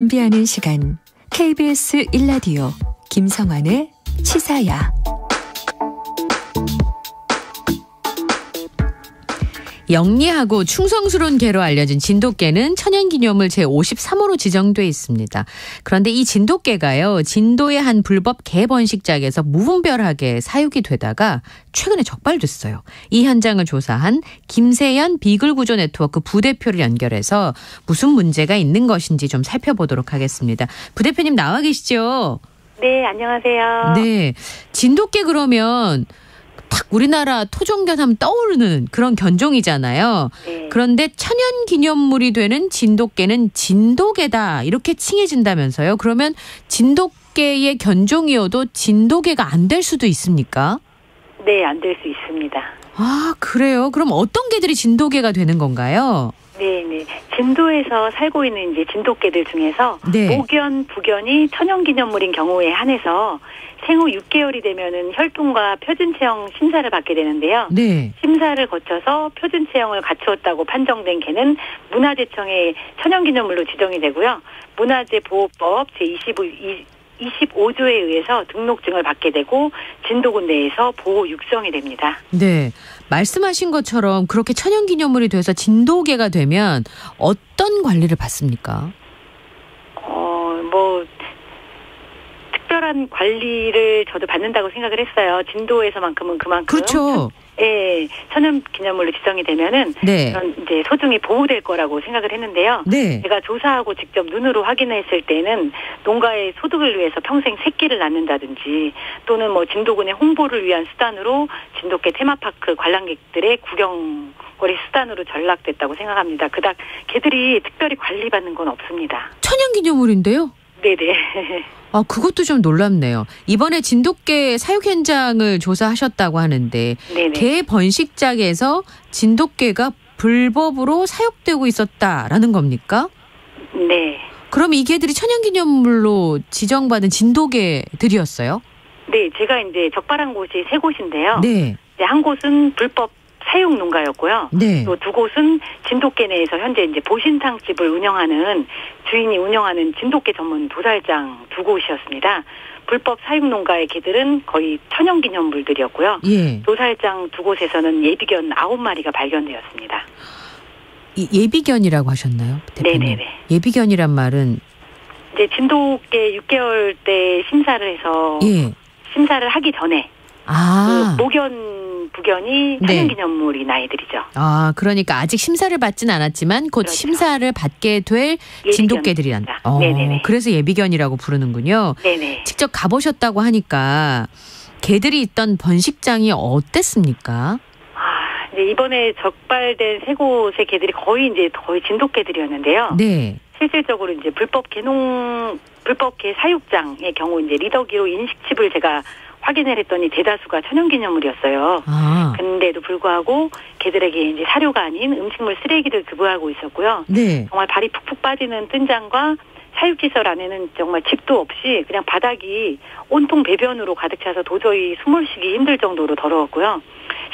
준비하는 시간 KBS 1라디오 김성환의 시사야. 영리하고 충성스러운 개로 알려진 진돗개는 천연기념물 제53호로 지정돼 있습니다. 그런데 이 진돗개가요, 진도의 한 불법 개 번식장에서 무분별하게 사육이 되다가 최근에 적발됐어요. 이 현장을 조사한 김세연 비글구조 네트워크 부대표를 연결해서 무슨 문제가 있는 것인지 좀 살펴보도록 하겠습니다. 부대표님 나와 계시죠? 네, 안녕하세요. 네, 진돗개 그러면 딱 우리나라 토종견 하면 떠오르는 그런 견종이잖아요. 네. 그런데 천연기념물이 되는 진돗개는 진돗개다 이렇게 칭해진다면서요. 그러면 진돗개의 견종이어도 진돗개가 안 될 수도 있습니까? 네, 안 될 수 있습니다. 아, 그래요? 그럼 어떤 개들이 진돗개가 되는 건가요? 네. 진도에서 살고 있는 이제 진돗개들 중에서 네. 모견, 부견이 천연기념물인 경우에 한해서 생후 6개월이 되면은 혈통과 표준체형 심사를 받게 되는데요. 네. 심사를 거쳐서 표준체형을 갖추었다고 판정된 개는 문화재청의 천연기념물로 지정이 되고요. 문화재보호법 제25조에 의해서 등록증을 받게 되고 진도군 내에서 보호 육성이 됩니다. 네. 말씀하신 것처럼 그렇게 천연기념물이 돼서 진돗개가 되면 어떤 관리를 받습니까? 특별한 관리를 저도 받는다고 생각을 했어요. 진도에서만큼은 그만큼. 그렇죠. 예, 천연기념물로 지정이 되면은 네. 이제 소중히 보호될 거라고 생각을 했는데요. 네. 제가 조사하고 직접 눈으로 확인했을 때는 농가의 소득을 위해서 평생 새끼를 낳는다든지 또는 진도군의 홍보를 위한 수단으로 진돗개 테마파크 관람객들의 구경거리 수단으로 전락됐다고 생각합니다. 그닥 개들이 특별히 관리받는 건 없습니다. 천연기념물인데요? 네네. 아, 그것도 좀 놀랍네요. 이번에 진돗개 사육 현장을 조사하셨다고 하는데 네네. 개 번식장에서 진돗개가 불법으로 사육되고 있었다라는 겁니까? 네. 그럼 이 개들이 천연기념물로 지정받은 진돗개들이었어요? 네, 제가 이제 적발한 곳이 3곳인데요. 네. 이제 한 곳은 불법 사육 농가였고요. 네. 또 2곳은 진돗개 내에서 현재 이제 보신탕 집을 운영하는 주인이 운영하는 진돗개 전문 도살장 2곳이었습니다. 불법 사육 농가의 개들은 거의 천연기념물들이었고요. 예. 도살장 2곳에서는 예비견 9마리가 발견되었습니다. 예비견이라고 하셨나요, 대표님? 네네네. 예비견이란 말은 이제 진돗개 6개월 때 심사를 해서 예. 심사를 하기 전에 그 모견 부견이 천연기념물인 아이들이죠. 아, 그러니까 아직 심사를 받진 않았지만 곧 그렇죠. 심사를 받게 될 진돗개들이란다. 네네네. 그래서 예비견이라고 부르는군요. 네네. 직접 가보셨다고 하니까 개들이 있던 번식장이 어땠습니까? 이제 이번에 적발된 3곳의 개들이 거의 진돗개들이었는데요. 네. 실질적으로 이제 불법 개 사육장의 경우 이제 리더기로 인식칩을 제가 확인을 했더니 대다수가 천연기념물이었어요. 근데도 불구하고 개들에게 이제 사료가 아닌 음식물 쓰레기를 급여하고 있었고요. 네. 정말 발이 푹푹 빠지는 뜬장과 사육시설 안에는 정말 집도 없이 그냥 바닥이 온통 배변으로 가득 차서 도저히 숨을 쉬기 힘들 정도로 더러웠고요.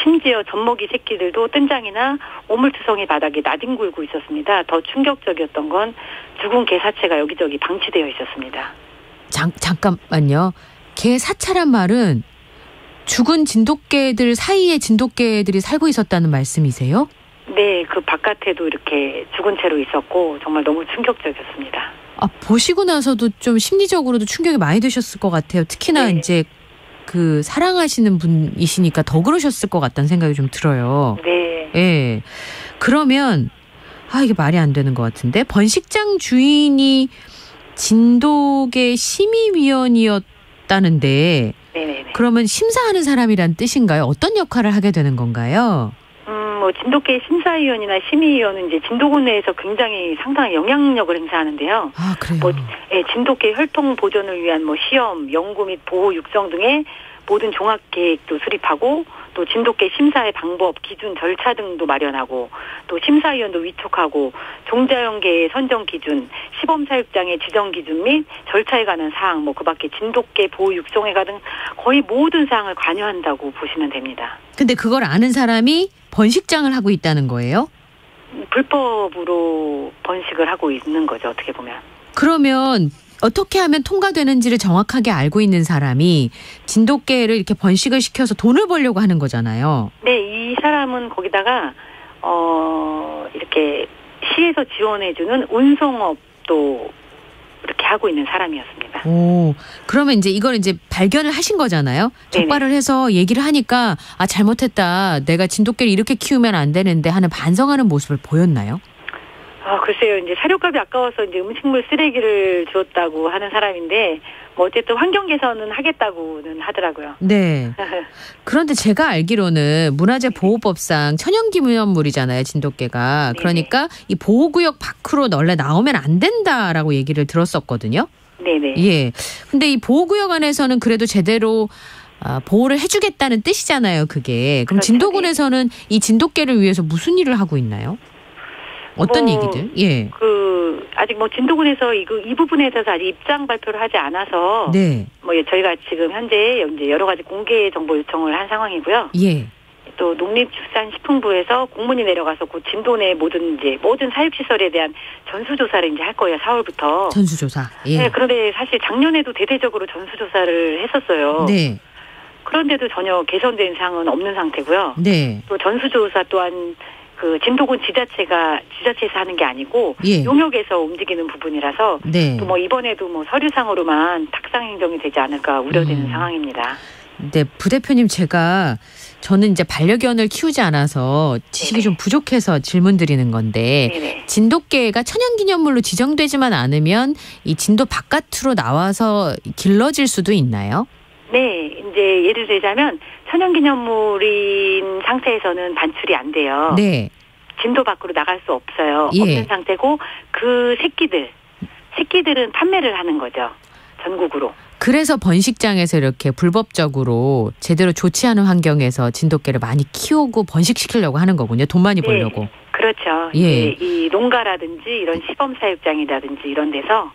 심지어 젖먹이 새끼들도 뜬장이나 오물투성이 바닥에 나뒹굴고 있었습니다. 더 충격적이었던 건 죽은 개 사체가 여기저기 방치되어 있었습니다. 잠깐만요. 개 사체란 말은 죽은 진돗개들 사이에 진돗개들이 살고 있었다는 말씀이세요? 네, 그 바깥에도 이렇게 죽은 채로 있었고 정말 너무 충격적이었습니다. 아, 보시고 나서도 좀 심리적으로도 충격이 많이 되셨을 것 같아요. 특히나 네. 이제 그 사랑하시는 분이시니까 더 그러셨을 것 같다는 생각이 좀 들어요. 네. 예. 그러면 이게 말이 안 되는 것 같은데 번식장 주인이 진돗개 심의위원이었다는데 네네네. 그러면 심사하는 사람이란 뜻인가요? 어떤 역할을 하게 되는 건가요? 진돗개 심사위원이나 심의위원은 이제 진도군 내에서 굉장히 상당한 영향력을 행사하는데요. 아, 그래요? 진돗개 혈통 보존을 위한 시험, 연구 및 보호 육성 등의 모든 종합 계획도 수립하고 또 진돗개 심사의 방법, 기준, 절차 등도 마련하고 또 심사위원도 위촉하고 종자형개의 선정 기준, 시범 사육장의 지정 기준 및 절차에 관한 사항, 그밖에 진돗개 보호 육성에 관한 거의 모든 사항을 관여한다고 보시면 됩니다. 근데 그걸 아는 사람이 번식장을 하고 있다는 거예요? 불법으로 번식을 하고 있는 거죠, 어떻게 보면. 그러면 어떻게 하면 통과되는지를 정확하게 알고 있는 사람이 진돗개를 이렇게 번식을 시켜서 돈을 벌려고 하는 거잖아요. 네, 이 사람은 거기다가 이렇게 시에서 지원해주는 운송업도 이렇게 하고 있는 사람이었습니다. 오, 그러면 이제 이걸 이제 발견을 하신 거잖아요. 적발을 해서 얘기를 하니까 아 잘못했다. 내가 진돗개를 이렇게 키우면 안 되는데 하는 반성하는 모습을 보였나요? 글쎄요. 이제 사료값이 아까워서 이제 음식물 쓰레기를 주었다고 하는 사람인데 뭐 어쨌든 환경 개선은 하겠다고는 하더라고요. 네. 그런데 제가 알기로는 문화재 보호법상 천연기념물이잖아요, 진돗개가. 네네. 그러니까 이 보호구역 밖으로 원래 나오면 안 된다라고 얘기를 들었었거든요. 네네. 예. 근데 이 보호구역 안에서는 그래도 제대로 보호를 해주겠다는 뜻이잖아요, 그게. 그럼 그렇죠. 진도군에서는 이 진돗개를 위해서 무슨 일을 하고 있나요? 어떤 얘기들? 예. 아직 뭐 진도군에서 이 부분에 대해서 아직 입장 발표를 하지 않아서. 네. 뭐 저희가 지금 현재 이제 여러 가지 공개 정보 요청을 한 상황이고요. 예. 또 농림축산식품부에서 공문이 내려가서 그 진도 내 모든 사육시설에 대한 전수조사를 이제 할 거예요. 4월부터. 전수조사. 예. 네, 그런데 사실 작년에도 대대적으로 전수조사를 했었어요. 네. 그런데도 전혀 개선된 사항은 없는 상태고요. 네. 또 전수조사 또한 그 진도군 지자체에서 하는 게 아니고 예. 용역에서 움직이는 부분이라서 네. 또 뭐 이번에도 뭐 서류상으로만 탁상 행정이 되지 않을까 우려되는 상황입니다. 네, 부대표님 저는 이제 반려견을 키우지 않아서 지식이 네네. 좀 부족해서 질문 드리는 건데 네네. 진돗개가 천연기념물로 지정되지만 않으면 이 진도 바깥으로 나와서 길러질 수도 있나요? 네, 이제 예를 들자면 천연기념물인 상태에서는 반출이 안 돼요. 네. 진도 밖으로 나갈 수 없어요. 예. 없는 상태고 그 새끼들은 판매를 하는 거죠. 전국으로. 그래서 번식장에서 이렇게 불법적으로 제대로 좋지 않은 환경에서 진돗개를 많이 키우고 번식시키려고 하는 거군요. 돈 많이 벌려고. 네, 그렇죠. 예. 이 농가라든지 이런 시범 사육장이라든지 이런 데서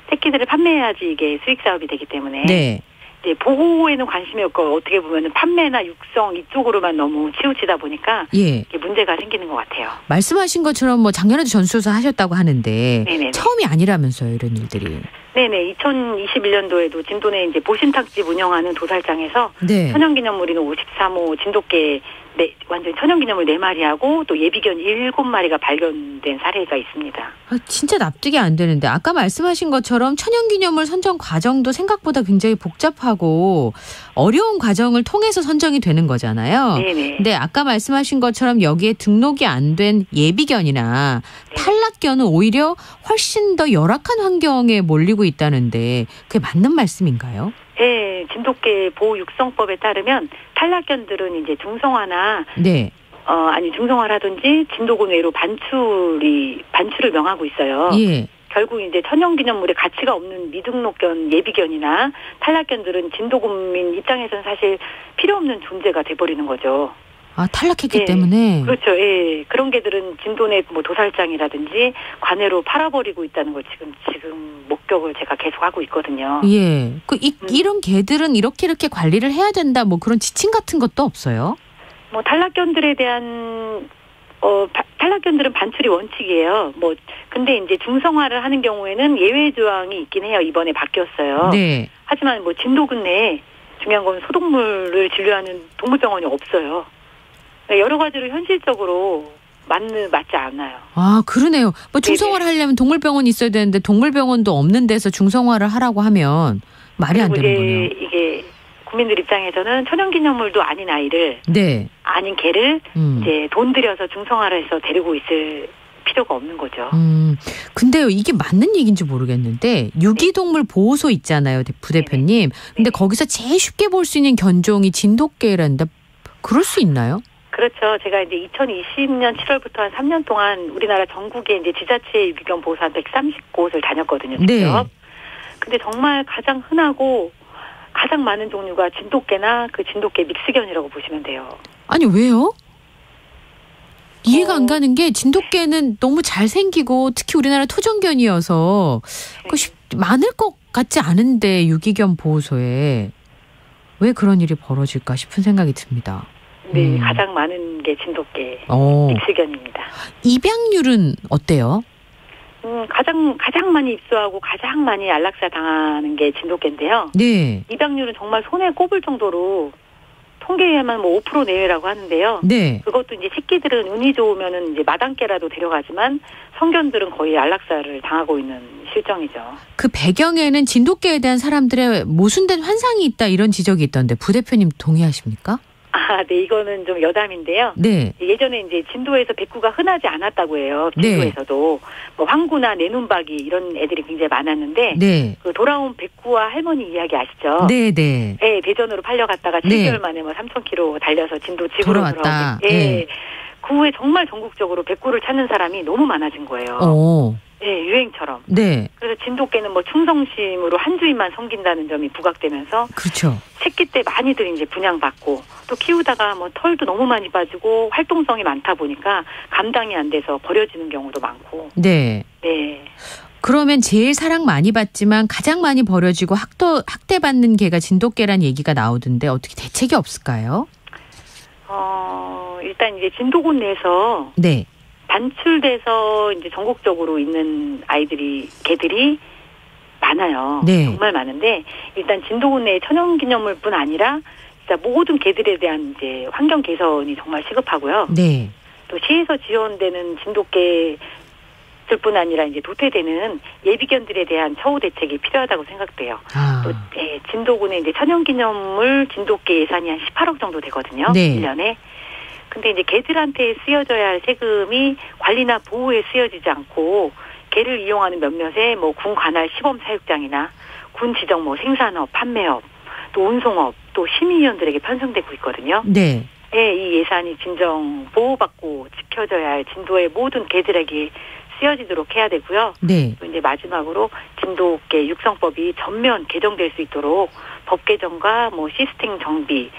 새끼들을 판매해야지 이게 수익 사업이 되기 때문에. 네. 이제 보호에는 관심이 없고 어떻게 보면 판매나 육성 이쪽으로만 너무 치우치다 보니까 예. 이게 문제가 생기는 것 같아요. 말씀하신 것처럼 뭐 작년에도 전수조사 하셨다고 하는데 네네네. 처음이 아니라면서요, 이런 일들이. 네네. 2021년도에도 진도 내 이제 보신탁집 운영하는 도살장에서 네. 천연기념물인 53호 진돗개 완전 천연기념물 4마리하고 또 예비견 7마리가 발견된 사례가 있습니다. 진짜 납득이 안 되는데 아까 말씀하신 것처럼 천연기념물 선정 과정도 생각보다 굉장히 복잡하고 어려운 과정을 통해서 선정이 되는 거잖아요. 네네. 근데 아까 말씀하신 것처럼 여기에 등록이 안 된 예비견이나 탈락견은 오히려 훨씬 더 열악한 환경에 몰리고 있다는데 그게 맞는 말씀인가요? 네, 진돗개 보호 육성법에 따르면 탈락견들은 이제 중성화나 네. 중성화라든지 진도군 외로 반출을 명하고 있어요. 예. 결국 이제 천연기념물에 가치가 없는 미등록견, 예비견이나 탈락견들은 진도군민 입장에서는 사실 필요 없는 존재가 돼버리는 거죠. 탈락했기 예, 때문에. 그렇죠. 예. 그런 개들은 진도 내 뭐 도살장이라든지 관내로 팔아버리고 있다는 걸 지금 목격을 제가 계속 하고 있거든요. 예. 이런 개들은 이렇게 관리를 해야 된다 뭐 그런 지침 같은 것도 없어요? 뭐 탈락견들에 대한 탈락견들은 반출이 원칙이에요. 근데 이제 중성화를 하는 경우에는 예외 조항이 있긴 해요. 이번에 바뀌었어요. 네. 하지만 뭐 진도군 내에 중요한 건 소동물을 진료하는 동물병원이 없어요. 여러 가지로 현실적으로 맞지 않아요. 그러네요. 뭐 중성화를 하려면 동물병원이 있어야 되는데 동물병원도 없는 데서 중성화를 하라고 하면 말이 안 되는 거네요. 이게 국민들 입장에서는 천연기념물도 아닌 아닌 개를 이제 돈 들여서 중성화를 해서 데리고 있을 필요가 없는 거죠. 근데요, 이게 맞는 얘기인지 모르겠는데 유기동물 보호소 있잖아요, 부대표님. 근데 거기서 제일 쉽게 볼 수 있는 견종이 진돗개라는데 그럴 수 있나요? 그렇죠. 제가 이제 2020년 7월부터 한 3년 동안 우리나라 전국에 이제 지자체 유기견 보호소 한 130곳을 다녔거든요. 직접. 네. 근데 정말 가장 흔하고 가장 많은 종류가 진돗개나 그 진돗개 믹스견이라고 보시면 돼요. 아니 왜요? 이해가 안 가는 게 진돗개는 너무 잘생기고 특히 우리나라 토종견이어서 많을 것 같지 않은데 유기견 보호소에 왜 그런 일이 벌어질까 싶은 생각이 듭니다. 네, 가장 많은 게 진돗개 믹스견입니다. 입양률은 어때요? 가장 많이 입소하고 가장 많이 안락사 당하는 게 진돗개인데요. 네. 입양률은 정말 손에 꼽을 정도로 통계에만 뭐 5% 내외라고 하는데요. 네. 그것도 이제 새끼들은 운이 좋으면은 이제 마당개라도 데려가지만 성견들은 거의 안락사를 당하고 있는 실정이죠. 그 배경에는 진돗개에 대한 사람들의 모순된 환상이 있다 이런 지적이 있던데 부대표님 동의하십니까? 네, 이거는 좀 여담인데요. 네. 예전에 이제 진도에서 백구가 흔하지 않았다고 해요. 진도에서도. 뭐 황구나 내눈박이 이런 애들이 굉장히 많았는데. 네. 그 돌아온 백구와 할머니 이야기 아시죠? 네, 네. 네, 대전으로 팔려갔다가 7개월 만에 뭐 3,000km 달려서 진도 집으로 돌아왔다. 돌아오게. 네. 그 후에 정말 전국적으로 백구를 찾는 사람이 너무 많아진 거예요. 오. 네, 유행처럼. 네. 그래서 진돗개는 뭐 충성심으로 한 주인만 섬긴다는 점이 부각되면서. 그렇죠. 새끼 때 많이들 이제 분양받고 또 키우다가 뭐 털도 너무 많이 빠지고 활동성이 많다 보니까 감당이 안 돼서 버려지는 경우도 많고. 네. 네. 그러면 제일 사랑 많이 받지만 가장 많이 버려지고 학대받는 개가 진돗개란 얘기가 나오던데 어떻게 대책이 없을까요? 일단 이제 진도군 내에서. 네. 단출돼서 이제 전국적으로 있는 개들이 많아요. 네. 정말 많은데 일단 진도군 내의 천연기념물뿐 아니라 진짜 모든 개들에 대한 이제 환경 개선이 정말 시급하고요. 네. 또 시에서 지원되는 진돗개들뿐 아니라 이제 도태되는 예비견들에 대한 처우 대책이 필요하다고 생각돼요. 또 진도군의 이제 천연기념물 진돗개 예산이 한 18억 정도 되거든요. 네. 1년에. 근데 이제 개들한테 쓰여져야 할 세금이 관리나 보호에 쓰여지지 않고 개를 이용하는 몇몇의 뭐 군 관할 시범 사육장이나 군 지정 뭐 생산업, 판매업, 또 운송업, 또 심의위원들에게 편성되고 있거든요. 네. 네, 이 예산이 진정 보호받고 지켜져야 할 진도의 모든 개들에게 쓰여지도록 해야 되고요. 네. 또 이제 마지막으로 진돗개 육성법이 전면 개정될 수 있도록 법 개정과 뭐 시스템 정비